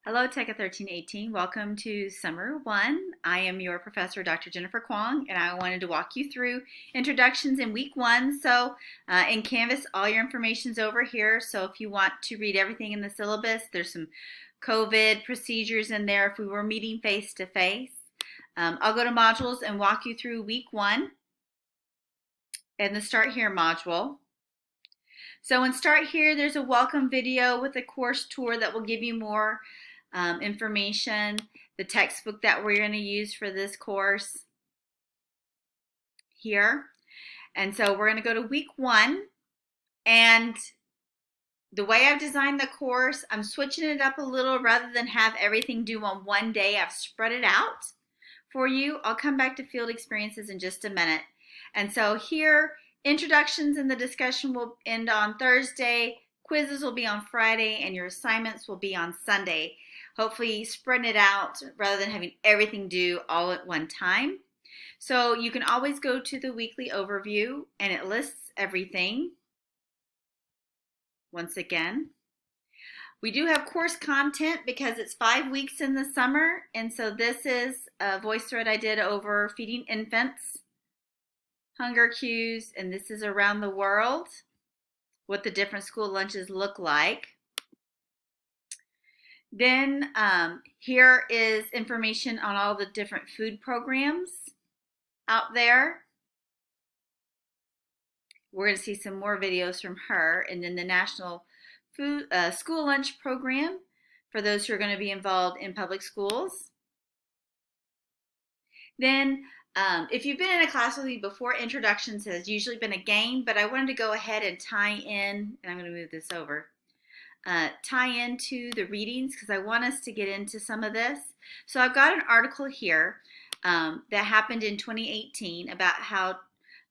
Hello, TECA1318. Welcome to Summer 1. I am your professor, Dr. Jennifer Kwong, and I wanted to walk you through introductions in week 1. So in Canvas, all your information's over here. So if you want to read everything in the syllabus, there's some COVID procedures in there if we were meeting face-to-face. I'll go to modules and walk you through week 1 and the Start Here module. So in Start Here, there's a welcome video with a course tour that will give you more information, the textbook that we're going to use for this course here. And so we're going to go to week 1, and the way I've designed the course, I'm switching it up a little. Rather than have everything due on one day, I've spread it out for you. I'll come back to field experiences in just a minute. And so here, introductions and the discussion will end on Thursday, quizzes will be on Friday, and your assignments will be on Sunday. Hopefully spreading it out rather than having everything due all at one time. So you can always go to the weekly overview and it lists everything. Once again, we do have course content because it's 5 weeks in the summer, and so this is a voice thread I did over feeding infants, hunger cues, and this is around the world, what the different school lunches look like. Then here is information on all the different food programs out there. We're going to see some more videos from her, and then the National School Lunch Program for those who are going to be involved in public schools. Then if you've been in a class with me before, introductions has usually been a game, but I wanted to go ahead and tie in, and I'm going to move this over, tie into the readings because I want us to get into some of this. So I've got an article here that happened in 2018 about how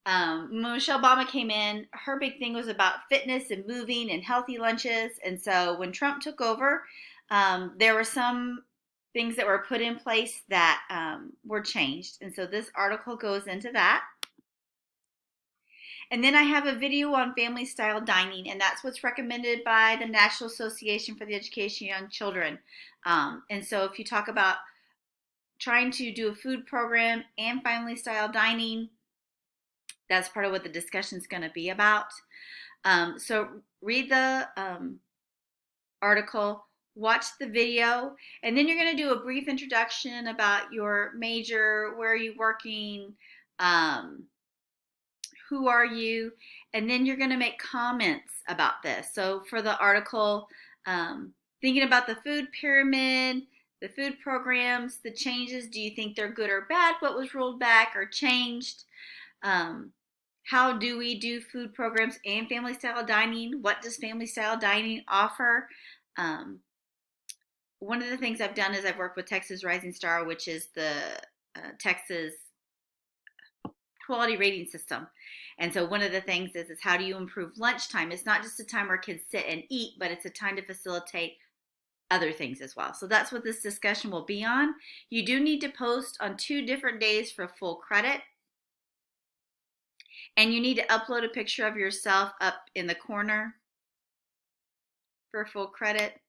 when Michelle Obama came in, her big thing was about fitness and moving and healthy lunches. And so when Trump took over, there were some things that were put in place that were changed. And so this article goes into that. And then I have a video on family style dining, and that's what's recommended by the National Association for the Education of Young Children. And so if you talk about trying to do a food program and family style dining, that's part of what the discussion is going to be about. So read the article, watch the video, and then you're going to do a brief introduction about your major, where are you working, who are you, and then you're going to make comments about this. So for the article, thinking about the food pyramid, the food programs, the changes, do you think they're good or bad? What was rolled back or changed? How do we do food programs and family style dining? What does family style dining offer? One of the things I've done is I've worked with Texas Rising Star, which is the Texas quality rating system. And so one of the things is how do you improve lunchtime? It's not just a time where kids sit and eat, but it's a time to facilitate other things as well. So that's what this discussion will be on. You do need to post on 2 different days for full credit. And you need to upload a picture of yourself up in the corner for full credit.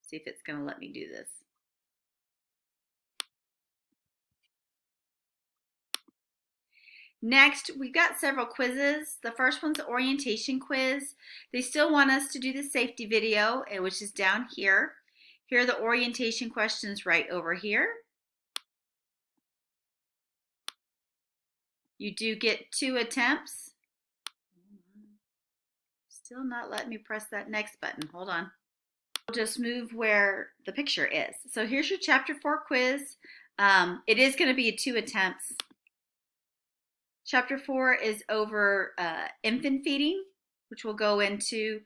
See if it's going to let me do this. Next, we've got several quizzes. The first one's the orientation quiz. They still want us to do the safety video, which is down here. Here are the orientation questions right over here. You do get 2 attempts. Still not letting me press that next button. Hold on. We'll just move where the picture is. So here's your chapter 4 quiz. It is going to be 2 attempts. Chapter 4 is over infant feeding, which will go into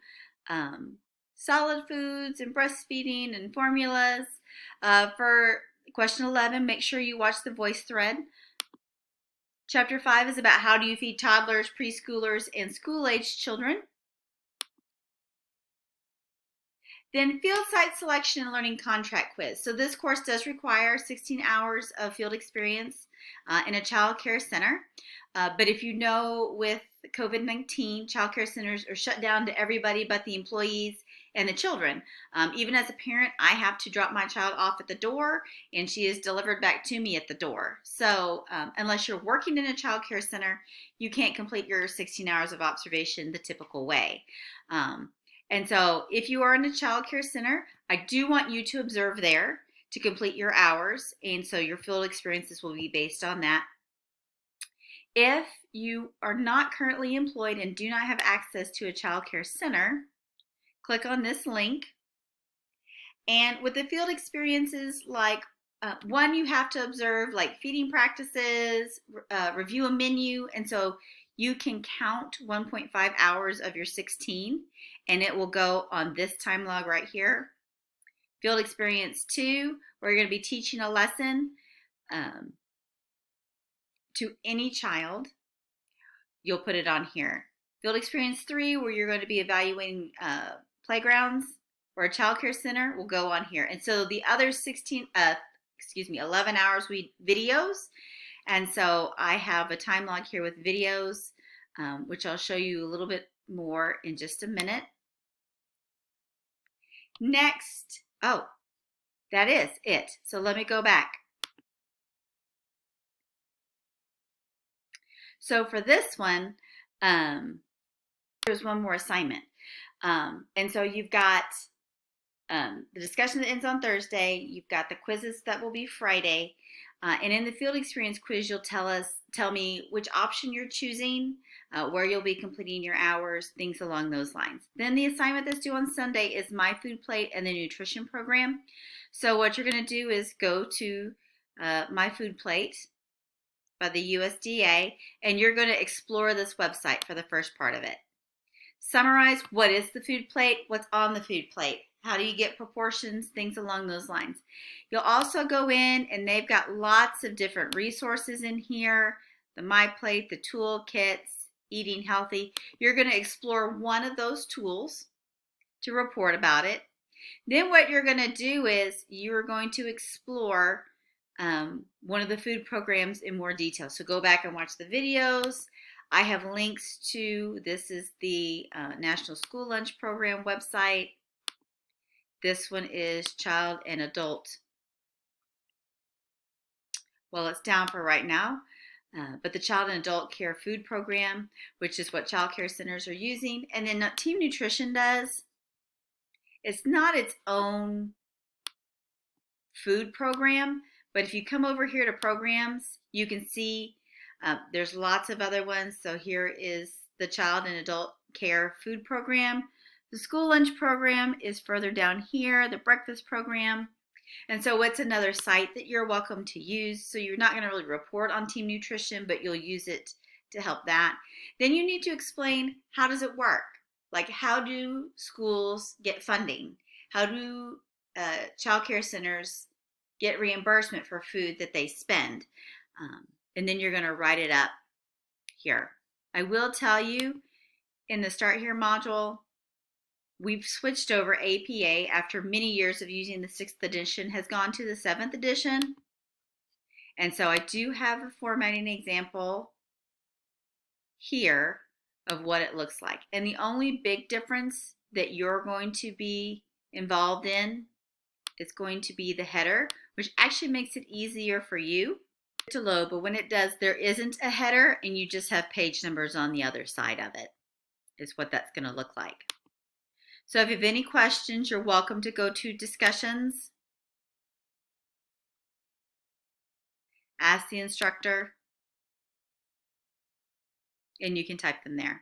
solid foods and breastfeeding and formulas. For question 11, make sure you watch the voice thread. Chapter 5 is about how do you feed toddlers, preschoolers, and school-aged children. Then field site selection and learning contract quiz. So this course does require 16 hours of field experience in a child care center. But if you know with COVID-19, child care centers are shut down to everybody but the employees and the children. Even as a parent, I have to drop my child off at the door and she is delivered back to me at the door. So unless you're working in a child care center, you can't complete your 16 hours of observation the typical way. And so if you are in a child care center, I do want you to observe there to complete your hours. And so your field experiences will be based on that. If you are not currently employed and do not have access to a child care center, click on this link. And with the field experiences, like one, you have to observe like feeding practices, review a menu. And so you can count 1.5 hours of your 16 and it will go on this time log right here. Field experience 2, where you're going to be teaching a lesson to any child. You'll put it on here. Field experience 3, where you're going to be evaluating playgrounds or a child care center, will go on here. And so the other 11 hours videos. And so I have a time log here with videos, which I'll show you a little bit more in just a minute. Next, oh, that is it. So let me go back. So for this one, there's one more assignment. And so you've got the discussion that ends on Thursday. You've got the quizzes that will be Friday. And in the field experience quiz, you'll tell me which option you're choosing, where you'll be completing your hours, things along those lines. Then the assignment that's due on Sunday is My Food Plate and the nutrition program. So what you're going to do is go to My Food Plate by the USDA, and you're going to explore this website for the first part of it. Summarize what is the food plate, what's on the food plate, how do you get proportions, things along those lines. You'll also go in and they've got lots of different resources in here, the My Plate, the toolkits, eating healthy. You're going to explore one of those tools to report about it. Then what you're going to do is you're going to explore one of the food programs in more detail. So go back and watch the videos. I have links to, this is the National School Lunch Program website. This one is Child and Adult. Well, it's down for right now, but the Child and Adult Care Food Program, which is what child care centers are using. And then Team Nutrition does. It's not its own food program, but if you come over here to programs, you can see there's lots of other ones. So here is the Child and Adult Care Food Program. The School Lunch Program is further down here, the Breakfast Program. And so it's another site that you're welcome to use. So you're not going to really report on Team Nutrition, but you'll use it to help that. Then you need to explain, how does it work? Like, how do schools get funding? How do child care centers get reimbursement for food that they spend? And then you're going to write it up here. I will tell you, in the Start Here module, we've switched over. APA, after many years of using the 6th edition, has gone to the 7th edition. And so I do have a formatting example here of what it looks like. And the only big difference that you're going to be involved in is going to be the header, which actually makes it easier for you to load. But when it does, there isn't a header and you just have page numbers on the other side of it, is what that's going to look like. So if you have any questions, you're welcome to go to discussions, ask the instructor, and you can type them there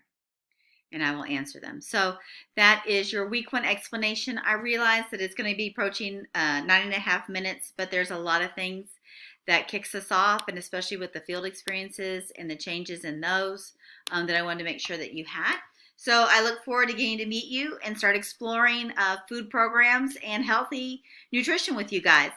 and I will answer them. So that is your week 1 explanation. I realize that it's going to be approaching 9.5 minutes, but there's a lot of things that kicks us off, and especially with the field experiences and the changes in those that I wanted to make sure that you had. So I look forward to getting to meet you and start exploring food programs and healthy nutrition with you guys.